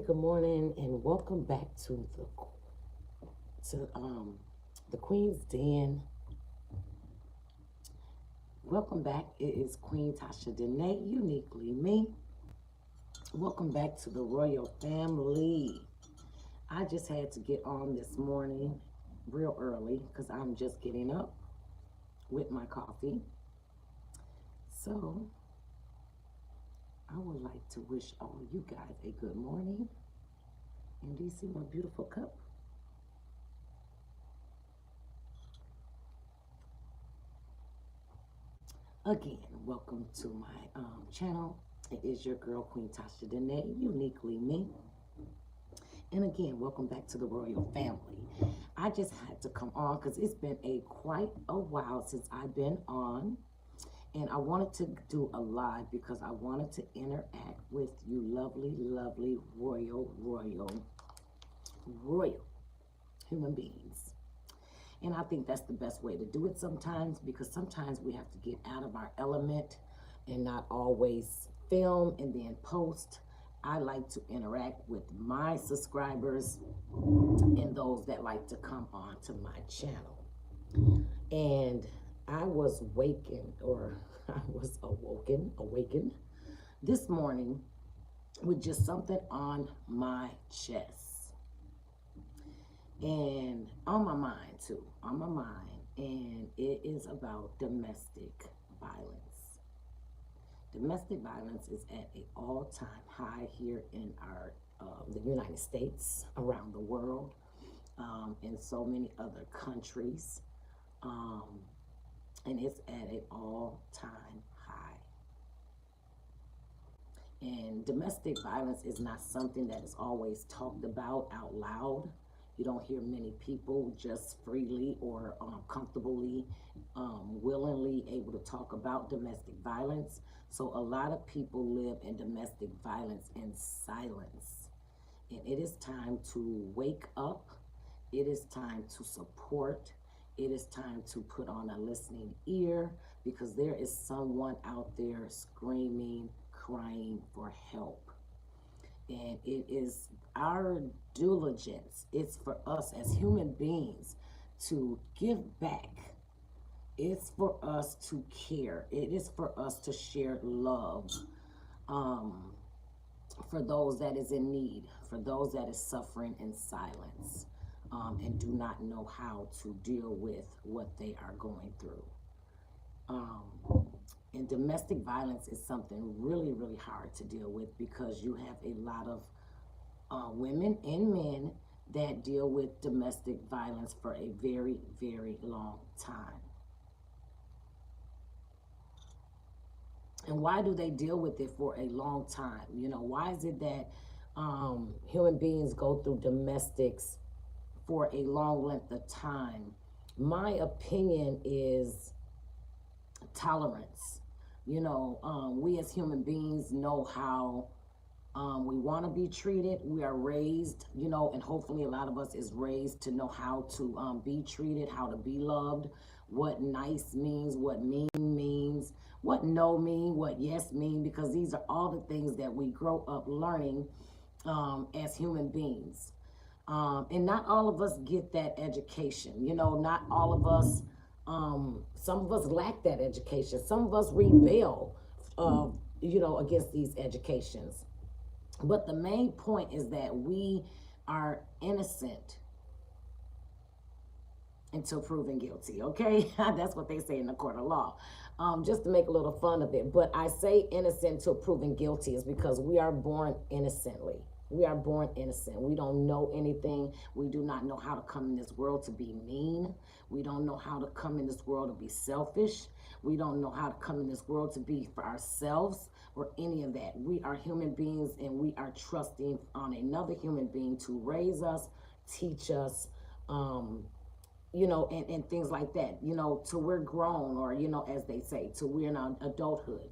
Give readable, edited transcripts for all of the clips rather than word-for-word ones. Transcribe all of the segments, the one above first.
good morning, and welcome back to the Queen's Den. Welcome back. It is Queen Tashadanay, uniquely me. Welcome back to the royal family. I just had to get on this morning real early because I'm just getting up with my coffee. So I would like to wish all you guys a good morning. And do you see my beautiful cup? Again, welcome to my channel. It is your girl, Queen Tashadanay, uniquely me. And again, welcome back to the royal family. I just had to come on because it's been quite a while since I've been on. And I wanted to do a live because I wanted to interact with you lovely, lovely, royal human beings. And I think that's the best way to do it sometimes, because sometimes we have to get out of our element and not always film and then post. I like to interact with my subscribers and those that like to come on to my channel. And I was awakened this morning with just something on my chest. And on my mind too, and it is about domestic violence. Domestic violence is at an all-time high here in the United States, around the world, in so many other countries, and it's at an all-time high. And domestic violence is not something that is always talked about out loud. You don't hear many people just freely or comfortably, willingly able to talk about domestic violence. So a lot of people live in domestic violence in silence. And it is time to wake up. It is time to support. It is time to put on a listening ear, because there is someone out there screaming, crying for help. And it is our diligence, it's for us as human beings to give back. It's for us to care. It is for us to share love for those that is in need, for those that is suffering in silence, and do not know how to deal with what they are going through. And domestic violence is something really, really hard to deal with, because you have a lot of women and men that deal with domestic violence for a very, very long time. And why do they deal with it for a long time? You know, why is it that human beings go through domestics for a long length of time? My opinion is tolerance. You know, we as human beings know how we want to be treated. We are raised, you know, and hopefully a lot of us is raised to know how to be treated, how to be loved, what nice means, what mean means, what no mean, what yes mean, because these are all the things that we grow up learning as human beings. And not all of us get that education. You know, not all of us, some of us lack that education. Some of us rebel, you know, against these educations. But the main point is that we are innocent until proven guilty, okay? That's what they say in the court of law, just to make a little fun of it. But I say innocent until proven guilty is because we are born innocently. We are born innocent. We don't know anything. We do not know how to come in this world to be mean. We don't know how to come in this world to be selfish. We don't know how to come in this world to be for ourselves or any of that. We are human beings, and we are trusting on another human being to raise us, teach us, you know, and things like that, you know, till we're grown, or, you know, as they say, till we're in our adulthood.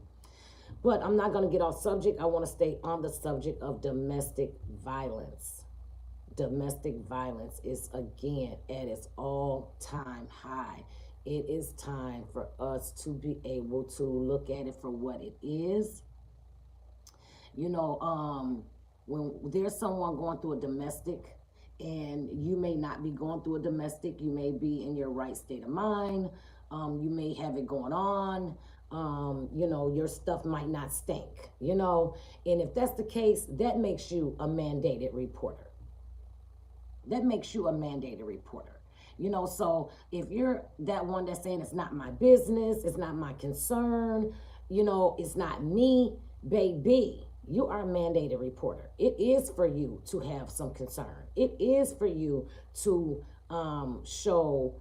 But I'm not going to get off subject. I want to stay on the subject of domestic violence. Domestic violence is, again, at its all-time high. It is time for us to be able to look at it for what it is. You know, When there's someone going through a domestic, and you may not be going through a domestic, you may be in your right state of mind, you may have it going on, your stuff might not stink, and if that's the case, that makes you a mandated reporter. That makes you a mandated reporter. So if you're that one that's saying it's not my business, it's not my concern, it's not me, baby, you are a mandated reporter. It is for you to have some concern. It is for you to show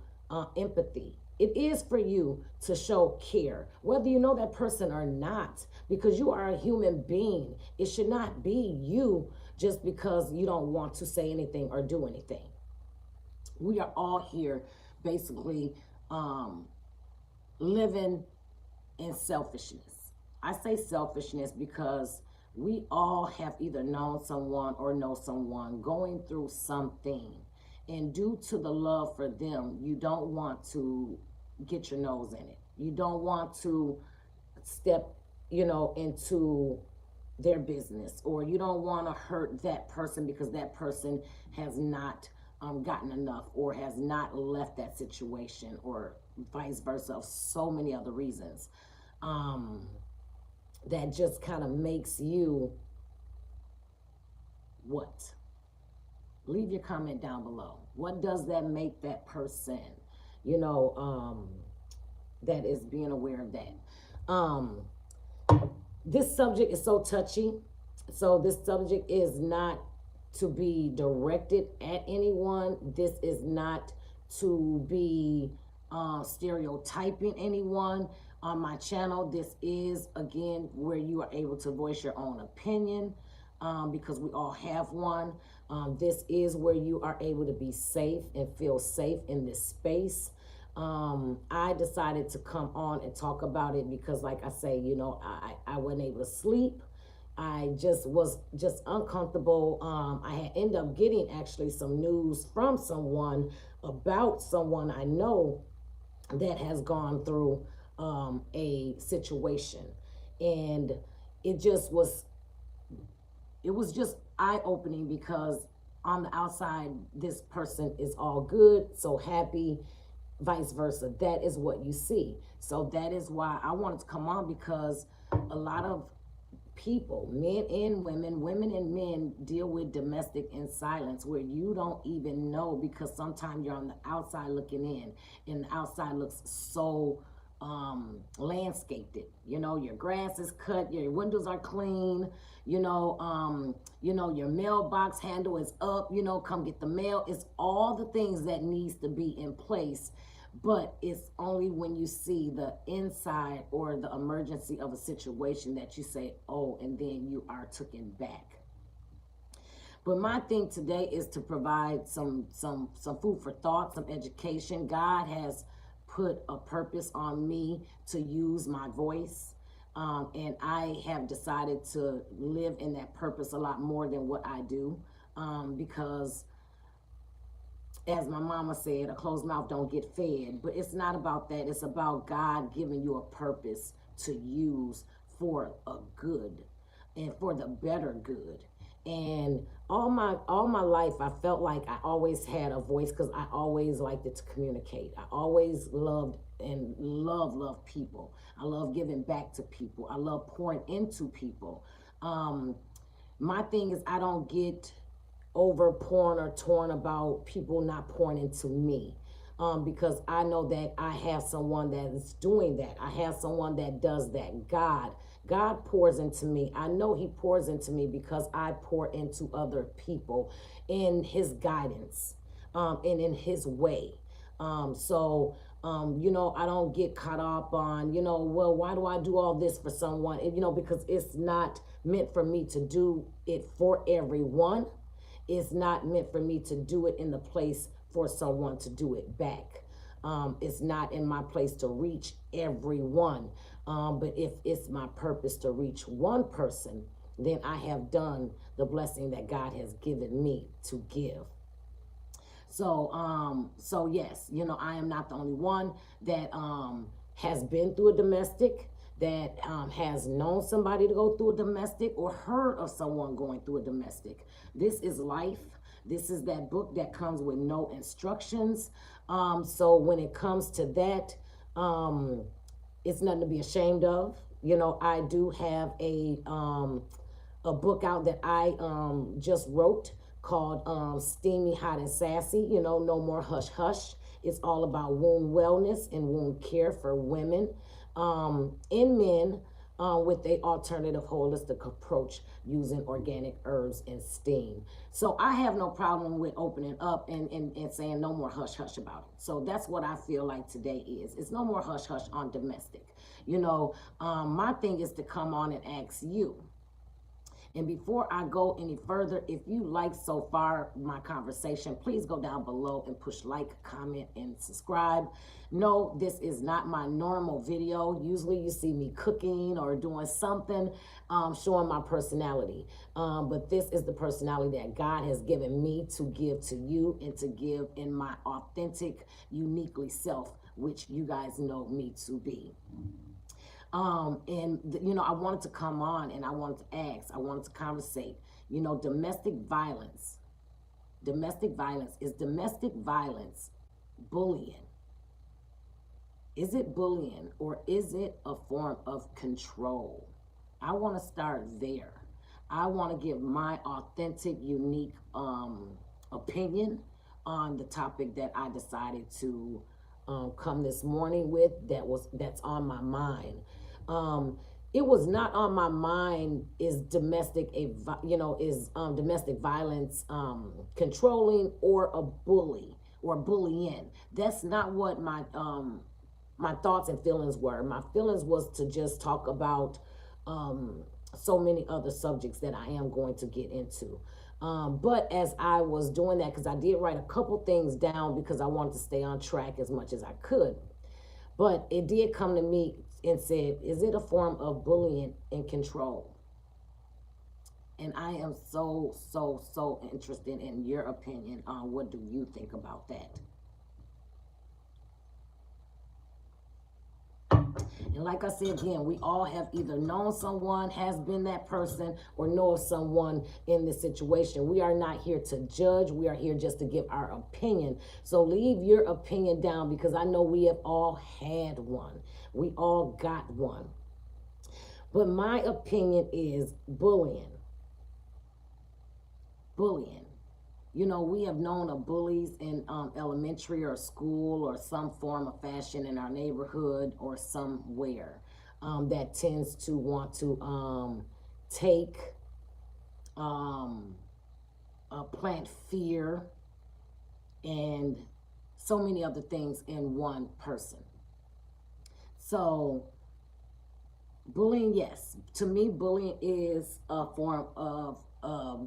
empathy. It is for you to show care, whether you know that person or not, because you are a human being. It should not be you just because you don't want to say anything or do anything. We are all here basically living in selfishness. I say selfishness because we all have either known someone or know someone going through something. And due to the love for them, you don't want to get your nose in it. You don't want to step, into their business, or you don't want to hurt that person because that person has not gotten enough or has not left that situation, or vice versa, of so many other reasons. That just kind of makes you what? Leave your comment down below. What does that make that person, that is being aware of that? This subject is so touchy. So this subject is not to be directed at anyone. This is not to be stereotyping anyone. On my channel, this is, again, where you are able to voice your own opinion, because we all have one. This is where you are able to be safe and feel safe in this space. I decided to come on and talk about it because, like I say, I wasn't able to sleep. I just was uncomfortable. I had ended up getting actually some news from someone about someone I know that has gone through a situation, and it was just eye-opening, because on the outside this person is all good, so happy, vice versa. That is what you see. So that is why I wanted to come on, because a lot of people, men and women and men, deal with domestic in silence, where you don't even know, because sometimes you're on the outside looking in, and the outside looks so landscaped. Your grass is cut, your windows are clean, your mailbox handle is up, come get the mail. It's all the things that needs to be in place. But it's only when you see the inside or the emergency of a situation that you say, oh, and then you are taken back. But my thing today is to provide some food for thought, some education. God has put a purpose on me to use my voice. And I have decided to live in that purpose a lot more than what I do. Because, as my mama said, a closed mouth don't get fed. But it's not about that. It's about God giving you a purpose to use for a good and for the better good. And all my life, I felt like I always had a voice, because I always liked it to communicate. I always loved and love people. I love giving back to people. I love pouring into people. My thing is, I don't get over pouring or torn about people not pouring into me, because I know that I have someone that is doing that. I have someone that does that. God pours into me. I know he pours into me because I pour into other people in his guidance, and in his way. I don't get caught up on, well, why do I do all this for someone? Because it's not meant for me to do it for everyone. It's not meant for me to do it in the place for someone to do it back. It's not in my place to reach everyone. But if it's my purpose to reach one person, then I have done the blessing that God has given me to give. So yes, I am not the only one that has been through a domestic, that has known somebody to go through a domestic or heard of someone going through a domestic. This is life. This is that book that comes with no instructions. So when it comes to that, it's nothing to be ashamed of. You know, I do have a book out that I just wrote called Steamy, Hot, and Sassy. You know, No More Hush Hush. It's all about wound wellness and wound care for women and men with a alternative holistic approach using organic herbs and steam. So I have no problem with opening up and saying no more hush hush about it. So that's what I feel like today is. It's no more hush hush on domestic. You know, my thing is to come on and ask you. And before I go any further, if you like so far my conversation, please go down below and push like, comment, and subscribe. No, this is not my normal video. Usually you see me cooking or doing something, showing my personality. But this is the personality that God has given me to give to you and to give in my authentic, uniquely self, which you guys know me to be. You know, I wanted to come on and I wanted to ask, I wanted to conversate, you know, domestic violence. Domestic violence. Is domestic violence bullying? Is it bullying or is it a form of control? I want to start there. I want to give my authentic, unique opinion on the topic that I decided to come this morning with that's on my mind. It was not on my mind is domestic violence controlling or a bully or bullying. That's not what my thoughts and feelings were. My feelings was to just talk about so many other subjects that I am going to get into. But as I was doing that, because I did write a couple things down because I wanted to stay on track as much as I could. But it did come to me and said, is it a form of bullying and control? And I am so interested in your opinion on what do you think about that? And like I said again, we all have either known someone, has been that person, or know of someone in this situation. We are not here to judge. We are here just to give our opinion. So leave your opinion down because I know we have all had one. We all got one. But my opinion is bullying. Bullying. You know, we have known of bullies in elementary or school or some form of fashion in our neighborhood or somewhere that tends to want to take, plant fear and so many other things in one person. So bullying, yes. To me, bullying is a form of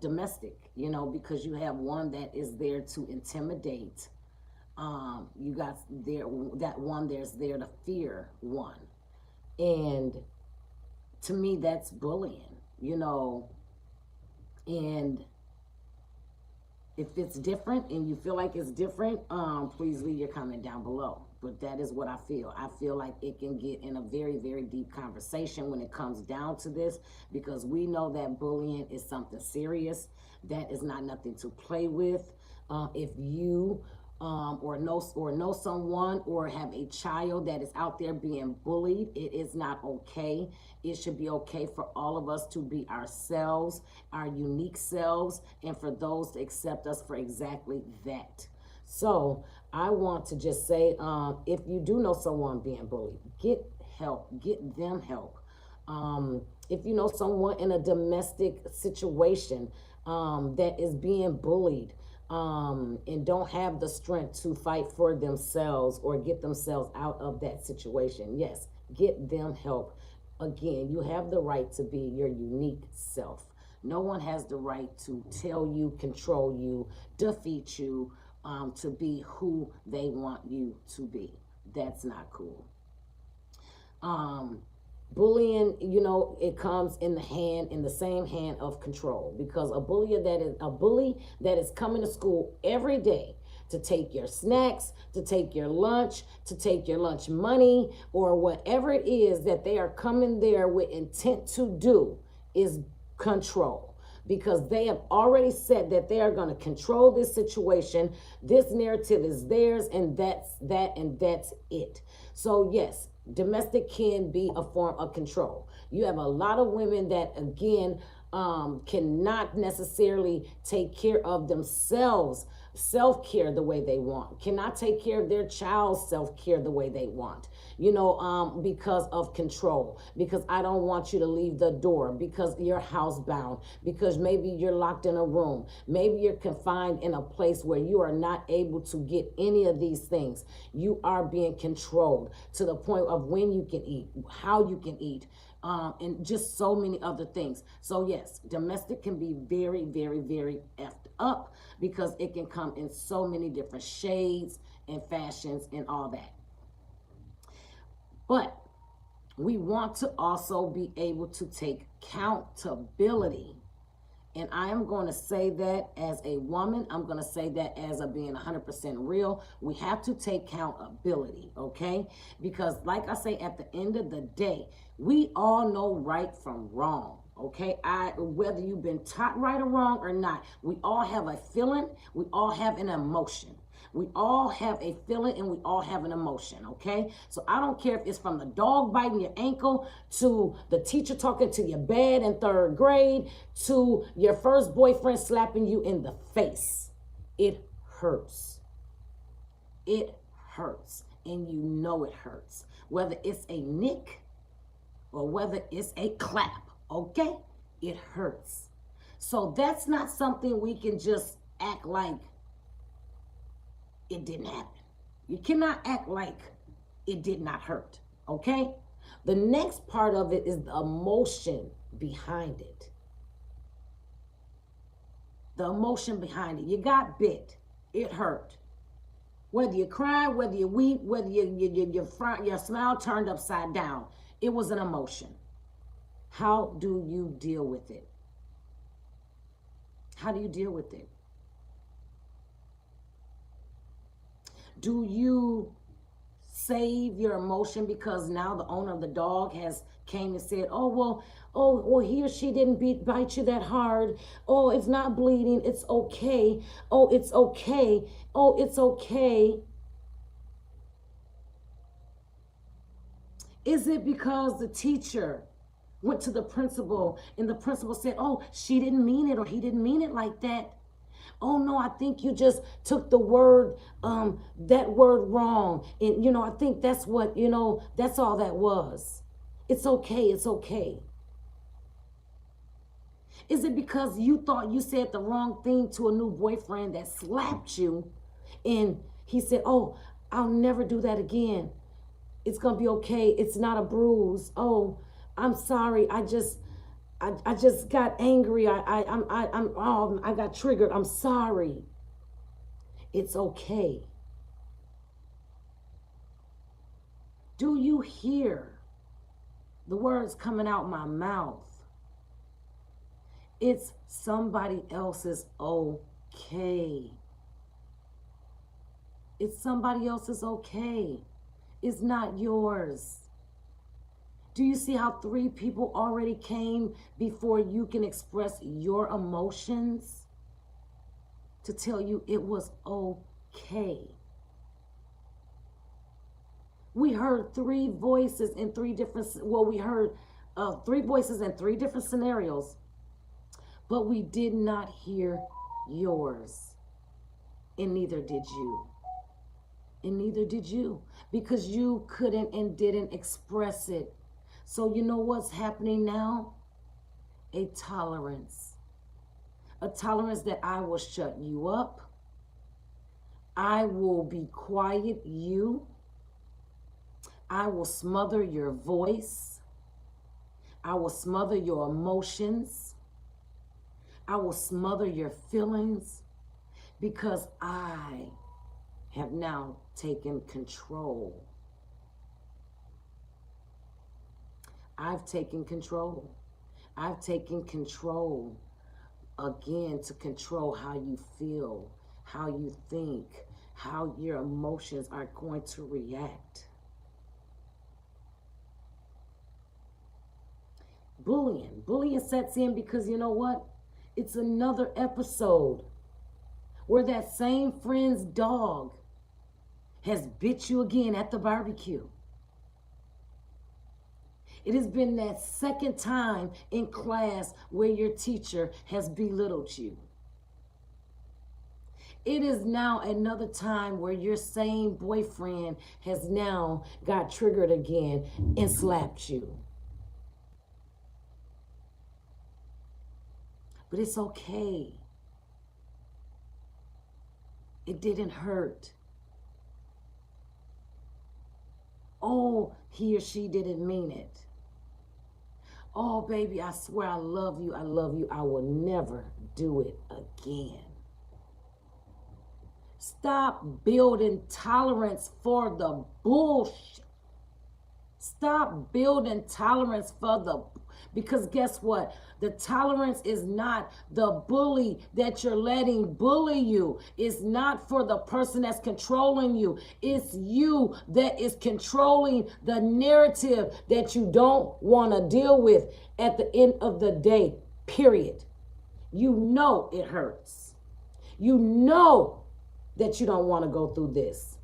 domestic, you know, because you have one that is there to intimidate. You got there that one there's there to fear one. And to me, that's bullying, you know. And if it's different and you feel like it's different, please leave your comment down below. But that is what I feel. I feel like it can get in a very, very deep conversation when it comes down to this, because we know that bullying is something serious. That is not nothing to play with. If you or know someone or have a child that is out there being bullied, it is not okay. It should be okay for all of us to be ourselves, our unique selves, and for those to accept us for exactly that. So I want to just say, if you do know someone being bullied, get help, get them help. If you know someone in a domestic situation that is being bullied and don't have the strength to fight for themselves or get themselves out of that situation, yes, get them help. Again, you have the right to be your unique self. No one has the right to tell you, control you, defeat you, to be who they want you to be. That's not cool. Bullying, you know, it comes in the same hand of control, because a bully that is coming to school every day to take your snacks, to take your lunch, to take your lunch money, or whatever it is that they are coming there with intent to do is control. Because they have already said that they are going to control this situation. This narrative is theirs, and that's that, and that's it. So yes, domestic can be a form of control. You have a lot of women that, again, cannot necessarily take care of themselves, self-care the way they want, cannot take care of their child's self-care the way they want, because of control, because I don't want you to leave the door, because you're housebound, because maybe you're locked in a room, maybe you're confined in a place where you are not able to get any of these things. You are being controlled to the point of when you can eat, how you can eat, and just so many other things. So yes, domestic can be very, very, very effed up because it can come in so many different shades and fashions and all that. But we want to also be able to take accountability. And I am going to say that as a woman, I'm going to say that as a being 100% real. We have to take accountability, okay? Because like I say, at the end of the day, we all know right from wrong, okay? Whether you've been taught right or wrong or not, we all have a feeling, we all have an emotion. We all have a feeling and we all have an emotion, okay? So I don't care if it's from the dog biting your ankle to the teacher talking to your bed in 3rd grade to your first boyfriend slapping you in the face. It hurts. It hurts, and you know it hurts. Whether it's a nick or whether it's a clap, okay? It hurts. So that's not something we can just act like it didn't happen. You cannot act like it did not hurt, okay? The next part of it is the emotion behind it. The emotion behind it. You got bit. It hurt. Whether you cry, whether you weep, whether your smile turned upside down, it was an emotion. How do you deal with it? How do you deal with it? Do you save your emotion because now the owner of the dog has came and said, oh, well, he or she didn't bite you that hard. Oh, it's not bleeding. It's okay. Oh, it's okay. Oh, it's okay. Is it because the teacher went to the principal and the principal said, oh, she didn't mean it or he didn't mean it like that? Oh no, I think you just took the word, that word wrong. And, I think that's what, that's all that was. It's okay, it's okay. Is it because you thought you said the wrong thing to a new boyfriend that slapped you and he said, oh, I'll never do that again. It's going to be okay. It's not a bruise. Oh, I'm sorry. I just got angry. I got triggered. I'm sorry. It's okay. Do you hear the words coming out my mouth? It's somebody else's okay. It's somebody else's okay. It's not yours. Do you see how 3 people already came before you can express your emotions to tell you it was okay? We heard 3 voices in 3 different, we heard 3 voices in 3 different scenarios, but we did not hear yours, and neither did you. And neither did you, because you couldn't and didn't express it. So you know what's happening now? A tolerance. A tolerance that I will shut you up. I will be quiet you. I will smother your voice. I will smother your emotions. I will smother your feelings because I have now taken control. I've taken control. I've taken control again to control how you feel, how you think, how your emotions are going to react. Bullying sets in because you know what? It's another episode where that same friend's dog has bit you again at the barbecue. It has been that second time in class where your teacher has belittled you. It is now another time where your same boyfriend has now got triggered again and slapped you. But it's okay. It didn't hurt. Oh, he or she didn't mean it. Oh, baby, I swear I love you. I love you. I will never do it again. Stop building tolerance for the bullshit. Stop building tolerance for because guess what? The tolerance is not the bully that you're letting bully you. It's not for the person that's controlling you. It's you that is controlling the narrative that you don't want to deal with at the end of the day, period. You know it hurts. You know that you don't want to go through this.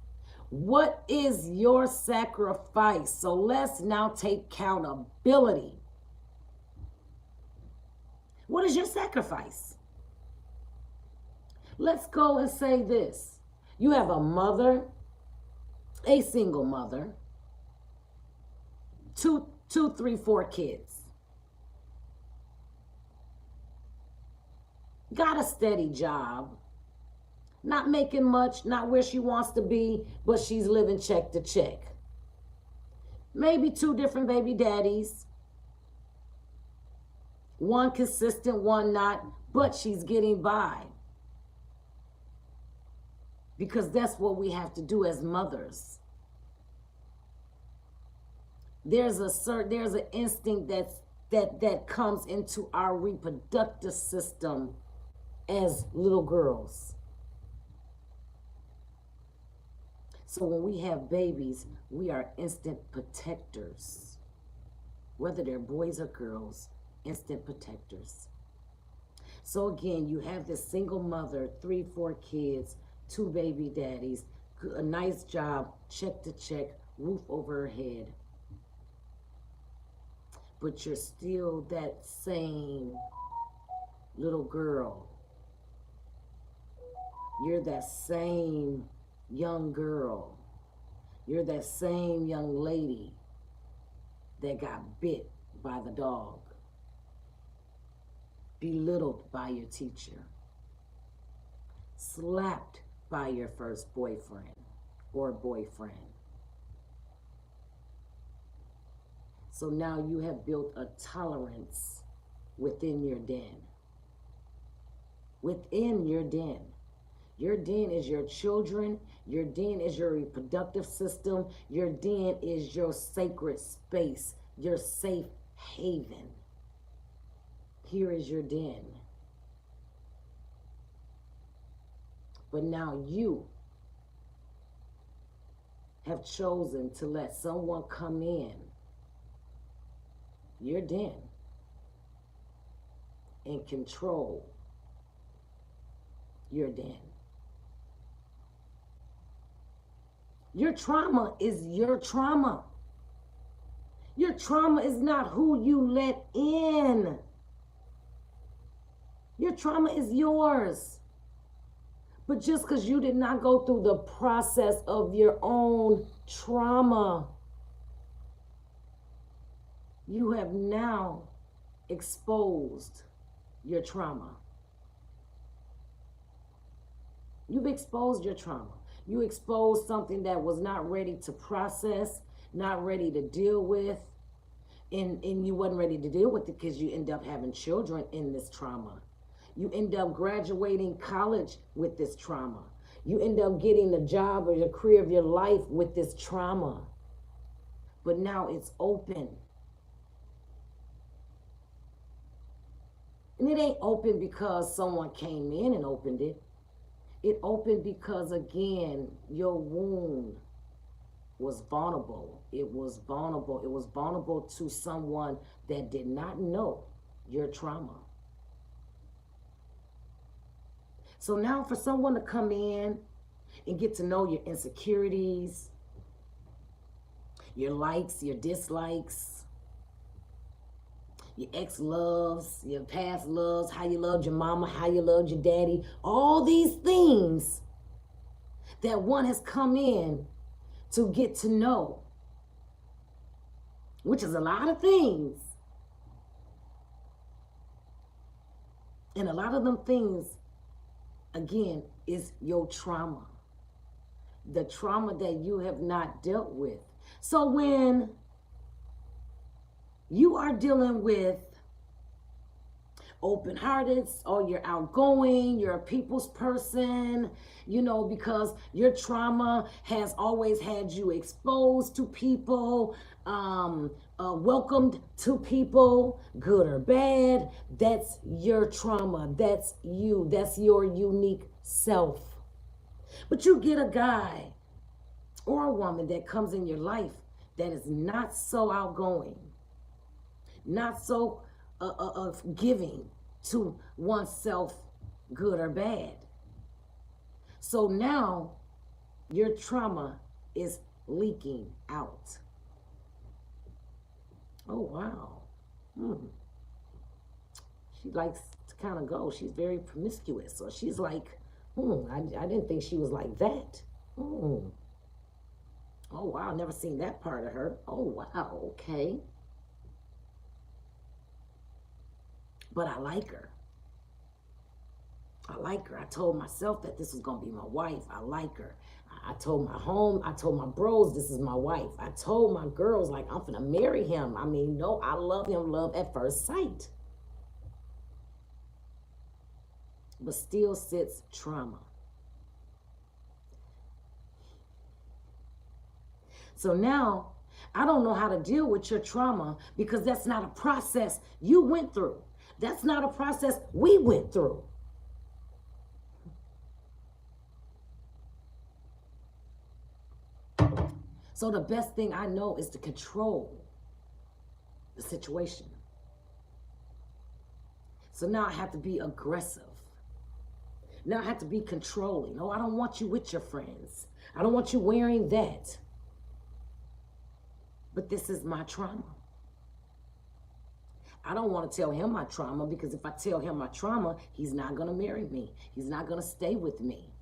What is your sacrifice? So let's now take accountability. What is your sacrifice? Let's go and say this. You have a mother, a single mother, two, three, 4 kids. Got a steady job. Not making much, not where she wants to be, but she's living check to check. Maybe 2 different baby daddies. One consistent, one not, but she's getting by. Because that's what we have to do as mothers. There's an instinct that comes into our reproductive system as little girls. So when we have babies, we are instant protectors. Whether they're boys or girls, instant protectors. So again, you have this single mother, 3, 4 kids, 2 baby daddies, a nice job, check to check, roof over her head. But you're still that same little girl. You're that same young girl. You're that same young lady that got bit by the dog, belittled by your teacher, slapped by your first boyfriend or boyfriend. So now you have built a tolerance within your den. Within your den. Your den is your children. Your den is your reproductive system. Your den is your sacred space, your safe haven. Here is your den. But now you have chosen to let someone come in your den and control your den. Your trauma is your trauma. Your trauma is not who you let in. Your trauma is yours. But just because you did not go through the process of your own trauma, you have now exposed your trauma. You've exposed your trauma. You exposed something that was not ready to process, not ready to deal with, and you wasn't ready to deal with it because you end up having children in this trauma. You end up graduating college with this trauma. You end up getting the job or the career of your life with this trauma. But now it's open. And it ain't open because someone came in and opened it. It opened because, again, your wound was vulnerable. It was vulnerable. It was vulnerable to someone that did not know your trauma. So now for someone to come in and get to know your insecurities, your likes, your dislikes, your ex-loves, your past loves, how you loved your mama, how you loved your daddy, all these things that one has come in to get to know, which is a lot of things. And a lot of them things, again, is your trauma. The trauma that you have not dealt with. So when you are dealing with open-hearted, or you're outgoing, you're a people's person, because your trauma has always had you exposed to people, welcomed to people, good or bad. That's your trauma. That's you. That's your unique self. But you get a guy or a woman that comes in your life that is not so outgoing, not so giving to oneself, good or bad. So now your trauma is leaking out. Oh, wow. She likes to kind of go. She's very promiscuous. So she's like, I didn't think she was like that. Oh, wow. Never seen that part of her. Oh, wow. Okay. But I like her. I like her. I told myself that this was going to be my wife. I like her. I told my home, I told my bros, this is my wife. I told my girls, like, I'm going to marry him. I mean, no, I love him, love at first sight. But still sits trauma. So now, I don't know how to deal with your trauma because that's not a process you went through. That's not a process we went through. So the best thing I know is to control the situation. So now I have to be aggressive. Now I have to be controlling. Oh, I don't want you with your friends. I don't want you wearing that. But this is my trauma. I don't want to tell him my trauma because if I tell him my trauma, he's not going to marry me. He's not going to stay with me.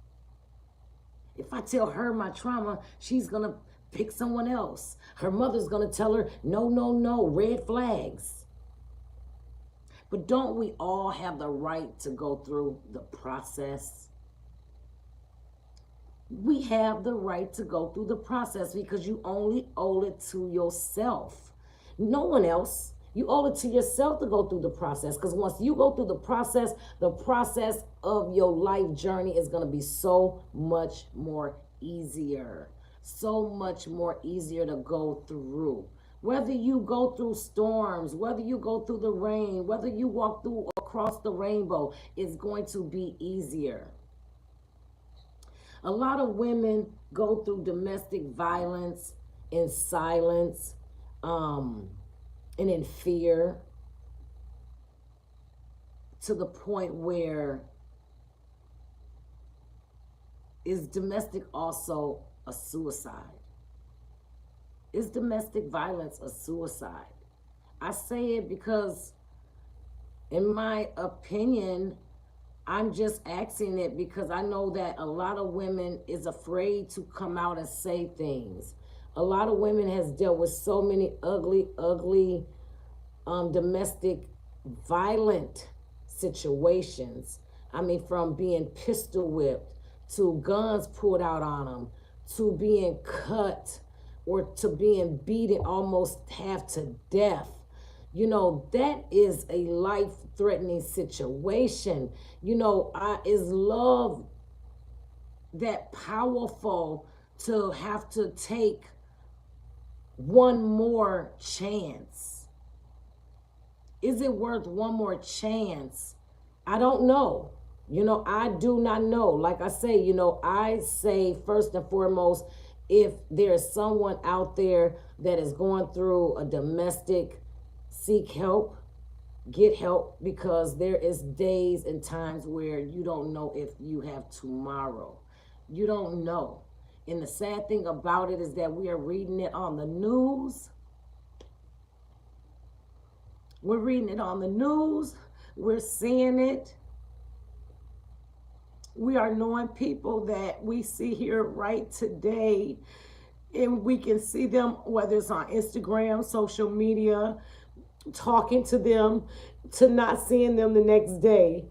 If I tell her my trauma, she's going to pick someone else. Her mother's going to tell her, no, no, no, red flags. But don't we all have the right to go through the process? We have the right to go through the process because you only owe it to yourself. No one else. You owe it to yourself to go through the process because once you go through the process of your life journey is going to be so much more easier. So much more easier to go through. Whether you go through storms, whether you go through the rain, whether you walk through across the rainbow, it's going to be easier. A lot of women go through domestic violence in silence, and in fear, to the point where is domestic also a suicide? Is domestic violence a suicide? I say it because, in my opinion, I'm just asking it because I know that a lot of women is afraid to come out and say things. A lot of women has dealt with so many ugly domestic violent situations. I mean, from being pistol whipped to guns pulled out on them to being cut or to being beaten almost half to death. That is a life-threatening situation. Is love that powerful to have to take one more chance? Is it worth one more chance? I don't know. I do not know. Like I say, I say first and foremost, if there's someone out there that is going through a domestic, seek help, get help, because there is days and times where you don't know if you have tomorrow. You don't know. And the sad thing about it is that we are reading it on the news. We're reading it on the news. We're seeing it. We are knowing people that we see here right today, and we can see them, whether it's on Instagram, social media, talking to them, to not seeing them the next day.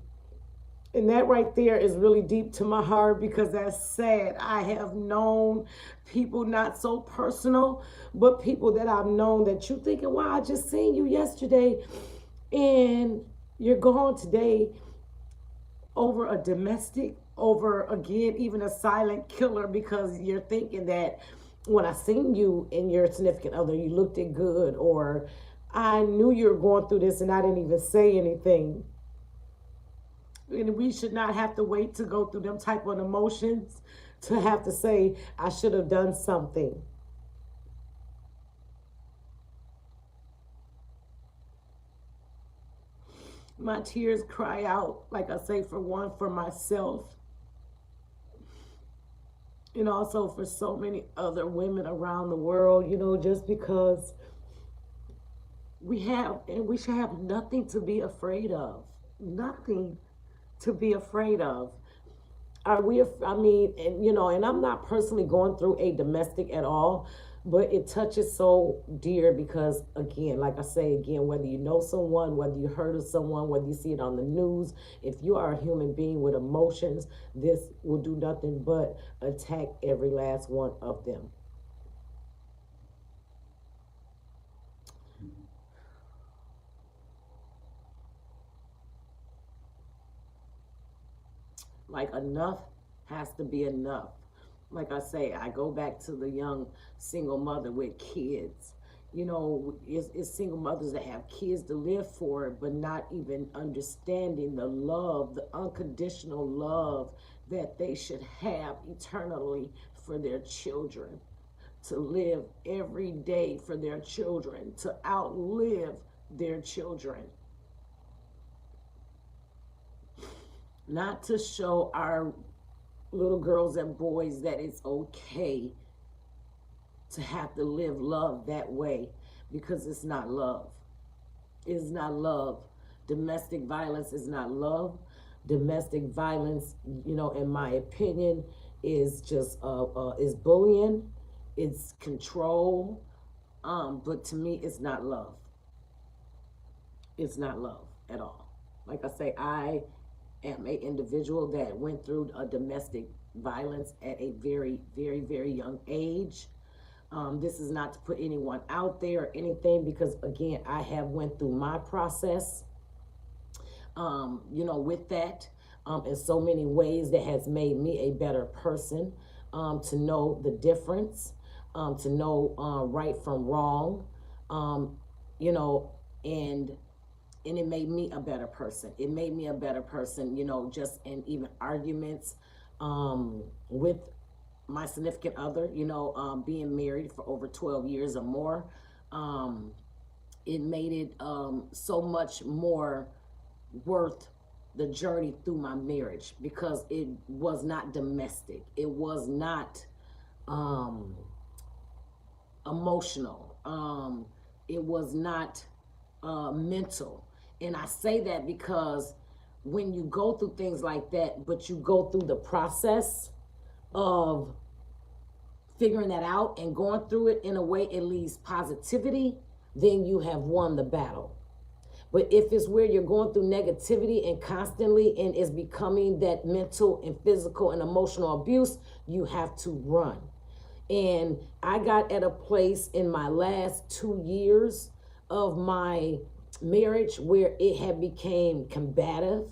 And that right there is really deep to my heart, because that's sad. I have known people, not so personal, but people that I've known that you thinking, wow, I just seen you yesterday and you're gone today over a domestic, over, again, even a silent killer, because you're thinking that when I seen you and your significant other, you looked it good, or I knew you were going through this and I didn't even say anything. And we should not have to wait to go through them type of emotions to have to say, I should have done something. My tears cry out, like I say, for one, for myself, and also for so many other women around the world, just because we have, and we should have nothing to be afraid of. Nothing to be afraid of. Are we, I mean, and I'm not personally going through a domestic at all, but it touches so dear, because again, like I say again, whether you know someone, whether you heard of someone, whether you see it on the news, if you are a human being with emotions, this will do nothing but attack every last one of them. Like, enough has to be enough. Like I say, I go back to the young single mother with kids. It's single mothers that have kids to live for, but not even understanding the love, the unconditional love that they should have eternally for their children, to live every day for their children, to outlive their children. Not to show our little girls and boys that it's okay to have to live love that way, because it's not love. It's not love. Domestic violence is not love. Domestic violence, in my opinion, is just is bullying, it's control. But to me, it's not love. It's not love at all. Like I say, I am a individual that went through a domestic violence at a very, very, very young age. This is not to put anyone out there or anything, because again, I have went through my process, with that, in so many ways that has made me a better person, to know the difference, to know right from wrong, you know, and it made me a better person. It made me a better person, just in even arguments with my significant other, being married for over 12 years or more. It made it so much more worth the journey through my marriage, because it was not domestic. It was not emotional. It was not mental. And I say that because when you go through things like that, but you go through the process of figuring that out and going through it in a way it leaves positivity, then you have won the battle. But if it's where you're going through negativity and constantly, and it's becoming that mental and physical and emotional abuse, you have to run. And I got at a place in my last 2 years of my marriage where it had became combative.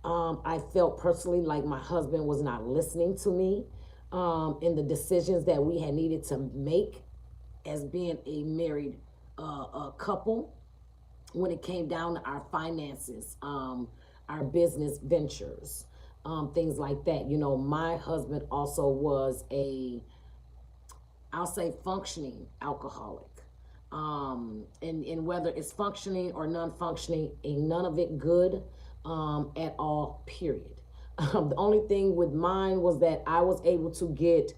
I felt personally like my husband was not listening to me in the decisions that we had needed to make as being a married couple, when it came down to our finances, our business ventures. things like that. You know, my husband also was I'll say functioning alcoholic. And whether it's functioning or non-functioning, ain't none of it good at all, period. The only thing with mine was that I was able to get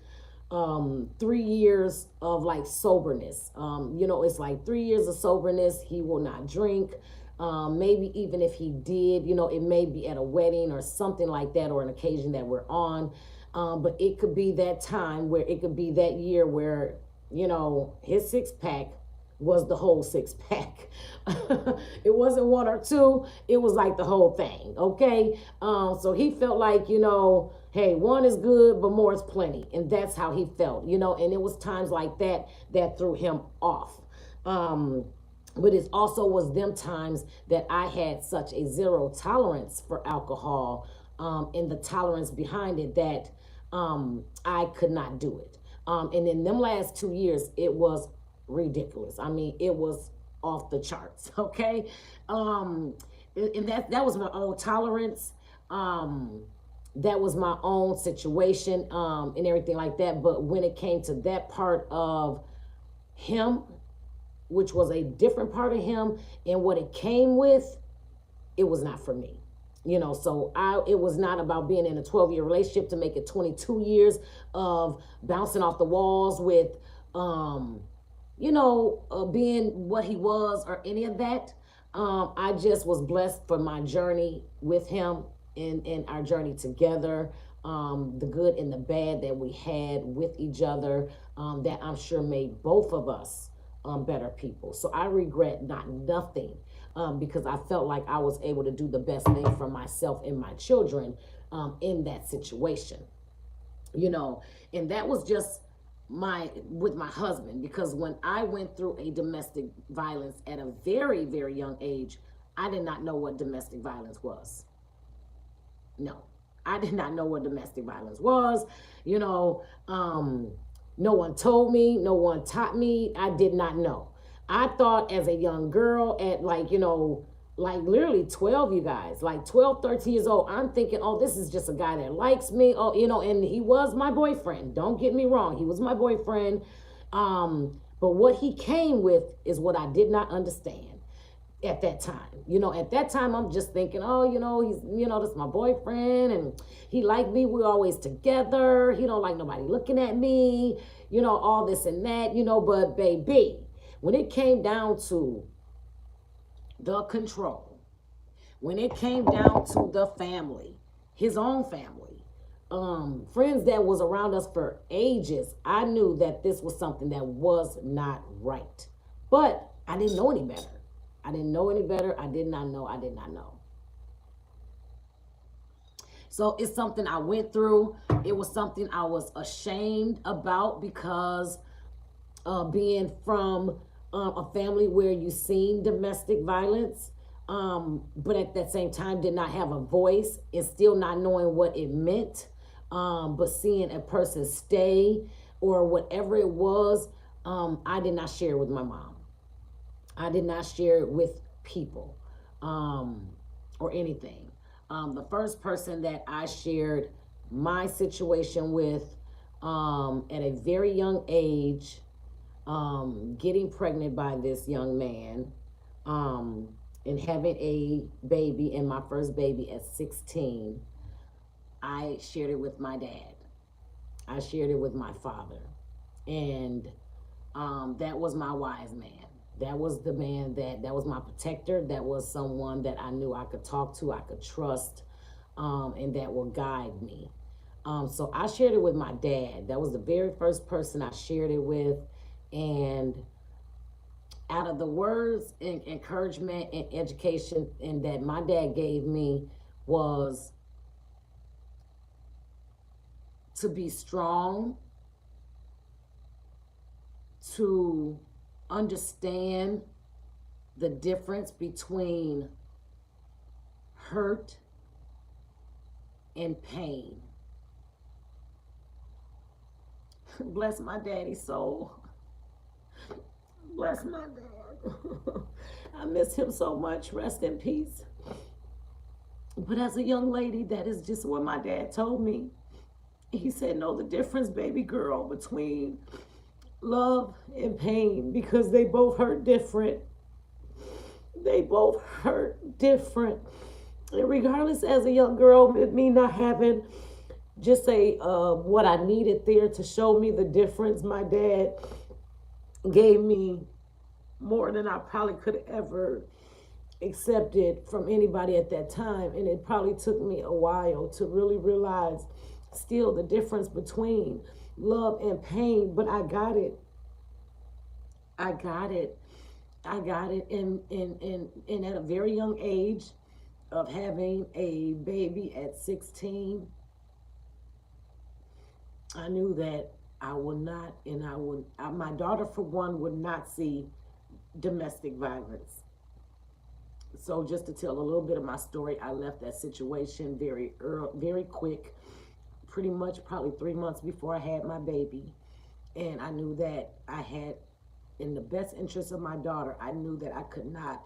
3 years of like soberness. You know, it's like 3 years of soberness. He will not drink. Maybe even if he did, you know, it may be at a wedding or something like that, or an occasion that we're on. But it could be that time where it could be that year where, you know, his six pack was the whole six pack. It wasn't one or two, it was like the whole thing. Okay. So he felt like, you know, hey, one is good, but more is plenty. And that's how he felt, you know, and it was times like that that threw him off. But it also was them times that I had such a zero tolerance for alcohol, and the tolerance behind it, that I could not do it. And in them last 2 years, it was ridiculous. I mean, it was off the charts. Okay. And that was my own tolerance. That was my own situation, and everything like that. But when it came to that part of him, which was a different part of him, and what it came with, it was not for me. You know, so it was not about being in a 12-year relationship to make it 22 years of bouncing off the walls with, you know, being what he was or any of that. I just was blessed for my journey with him, and our journey together, the good and the bad that we had with each other, that I'm sure made both of us better people. So I regret not nothing, because I felt like I was able to do the best thing for myself and my children in that situation. You know, and that was just with my husband, because when I went through a domestic violence at a very, very young age, I did not know what domestic violence was. No, I did not know what domestic violence was. You know, no one told me, no one taught me. I did not know. I thought as a young girl at, like, you know, like literally 12, you guys, like 12, 13 years old, I'm thinking, oh, this is just a guy that likes me. Oh, you know, and he was my boyfriend. Don't get me wrong. He was my boyfriend. But what he came with is what I did not understand at that time. You know, at that time, I'm just thinking, oh, you know, he's, you know, that's my boyfriend, and he liked me. We're always together. He don't like nobody looking at me, you know, all this and that, you know. But baby, when it came down to the control, when it came down to the family, his own family, friends that was around us for ages, I knew that this was something that was not right. But I didn't know any better. I didn't know any better. I did not know. I did not know. So it's something I went through. It was something I was ashamed about, because being from a family where you seen domestic violence, but at that same time did not have a voice, and still not knowing what it meant, but seeing a person stay or whatever it was, I did not share it with my mom. I did not share it with people, or anything. The first person that I shared my situation with, at a very young age, getting pregnant by this young man, and having a baby, and my first baby at 16, I shared it with my dad. I shared it with my father. And that was my wise man. That was the man that was my protector. That was someone that I knew I could talk to, I could trust, and that will guide me. So I shared it with my dad. That was the very first person I shared it with. And out of the words and encouragement and education and that my dad gave me, was to be strong, to understand the difference between hurt and pain. Bless my daddy's soul. Bless my dad. I miss him so much. Rest in peace. But as a young lady, that is just what my dad told me. He said, know the difference, baby girl, between love and pain, because they both hurt different. They both hurt different. And regardless, as a young girl, with me not having just a what I needed there to show me the difference, my dad gave me more than I probably could ever accepted from anybody at that time. And it probably took me a while to really realize still the difference between love and pain. But I got it. I got it. I got it. And at a very young age of having a baby at 16, I knew that I would not, and my daughter, for one, would not see domestic violence. So just to tell a little bit of my story, I left that situation very early, very quick, pretty much probably 3 months before I had my baby. And I knew that I had, in the best interest of my daughter, I knew that I could not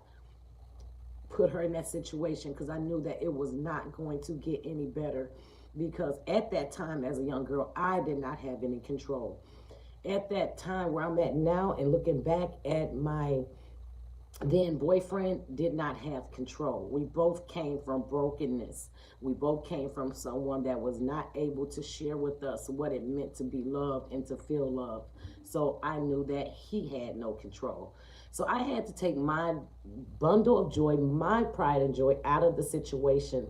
put her in that situation because I knew that it was not going to get any better, because at that time as a young girl, I did not have any control. At that time where I'm at now and looking back at my then boyfriend, did not have control. We both came from brokenness. We both came from someone that was not able to share with us what it meant to be loved and to feel loved. So I knew that he had no control. So I had to take my bundle of joy, my pride and joy out of the situation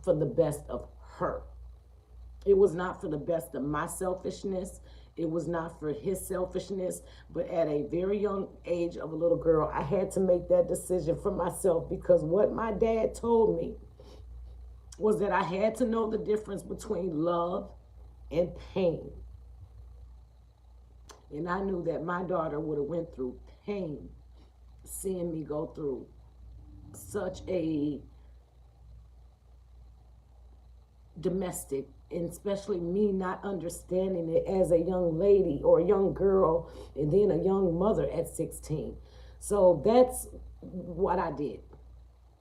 for the best of her. It was not for the best of my selfishness. It was not for his selfishness. But at a very young age of a little girl, I had to make that decision for myself, because what my dad told me was that I had to know the difference between love and pain. And I knew that my daughter would have went through pain seeing me go through such a domestic, and especially me not understanding it as a young lady or a young girl and then a young mother at 16. So that's what I did.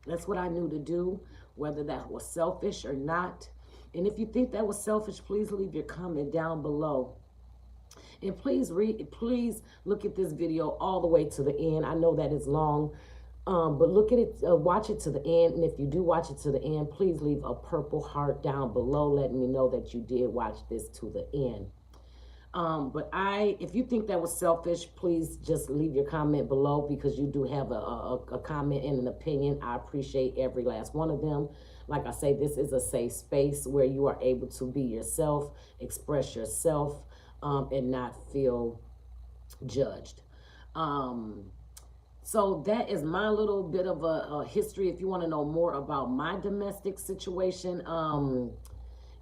That's what I knew to do, whether that was selfish or not. And if you think that was selfish, please leave your comment down below. And please please look at this video all the way to the end. I know that is long, but look at it, watch it to the end. And if you do watch it to the end, please leave a purple heart down below letting me know that you did watch this to the end. But if you think that was selfish, please just leave your comment below, because you do have a comment and an opinion. I appreciate every last one of them. Like I say, this is a safe space where you are able to be yourself, express yourself, and not feel judged. So that is my little bit of a history. If you want to know more about my domestic situation,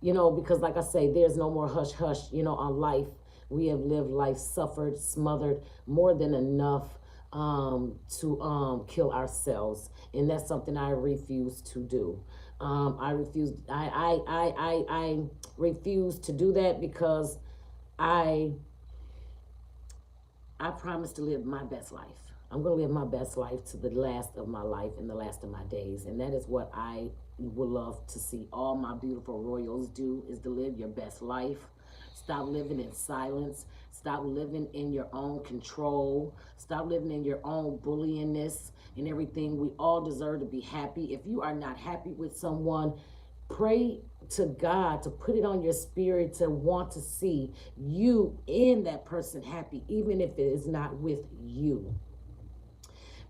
because like I say, there's no more hush hush, on life. We have lived life, suffered, smothered more than enough to kill ourselves. And that's something I refuse to do. I refuse to do that, because I promise to live my best life. I'm going to live my best life to the last of my life and the last of my days. And that is what I would love to see all my beautiful royals do, is to live your best life. Stop living in silence. Stop living in your own control. Stop living in your own bullyingness and everything. We all deserve to be happy. If you are not happy with someone, pray to God to put it on your spirit to want to see you and that person happy, even if it is not with you.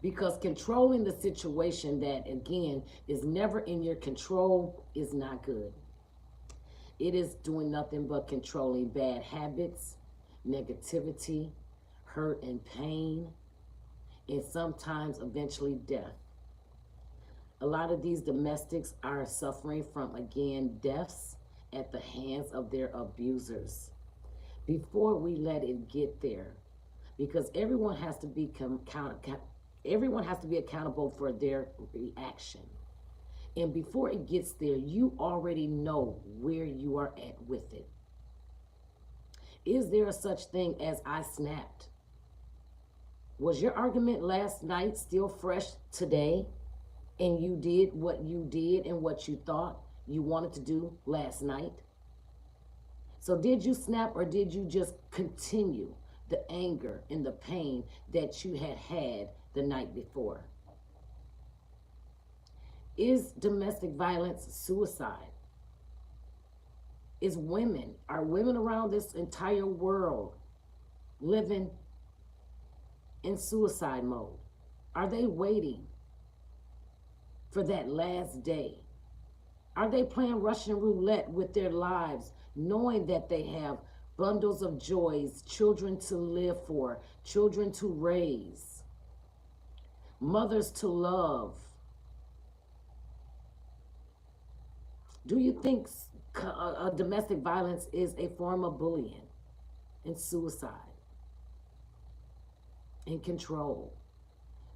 Because controlling the situation that, again, is never in your control is not good. It is doing nothing but controlling bad habits, negativity, hurt and pain, and sometimes eventually death. A lot of these domestics are suffering from, again, deaths at the hands of their abusers. Before we let it get there, because everyone has to be accountable for their reaction. And before it gets there, you already know where you are at with it. Is there a such thing as I snapped? Was your argument last night still fresh today? and you did what you did and what you thought you wanted to do last night? So did you snap, or did you just continue the anger and the pain that you had the night before? Is domestic violence suicide? Are women around this entire world living in suicide mode? Are they waiting for that last day? Are they playing Russian roulette with their lives, knowing that they have bundles of joys, children to live for, children to raise, mothers to love? Do you think domestic violence is a form of bullying and suicide and control?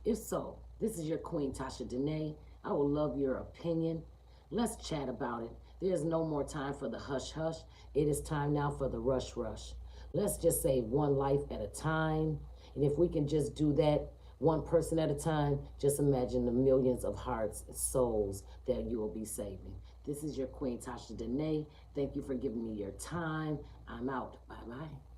If so, this is your Queen Tashadanay. I would love your opinion. Let's chat about it. There's no more time for the hush hush. It is time now for the rush rush. Let's just save one life at a time. And if we can just do that one person at a time, just imagine the millions of hearts and souls that you will be saving. This is your Queen Tashadanay. Thank you for giving me your time. I'm out. Bye-bye.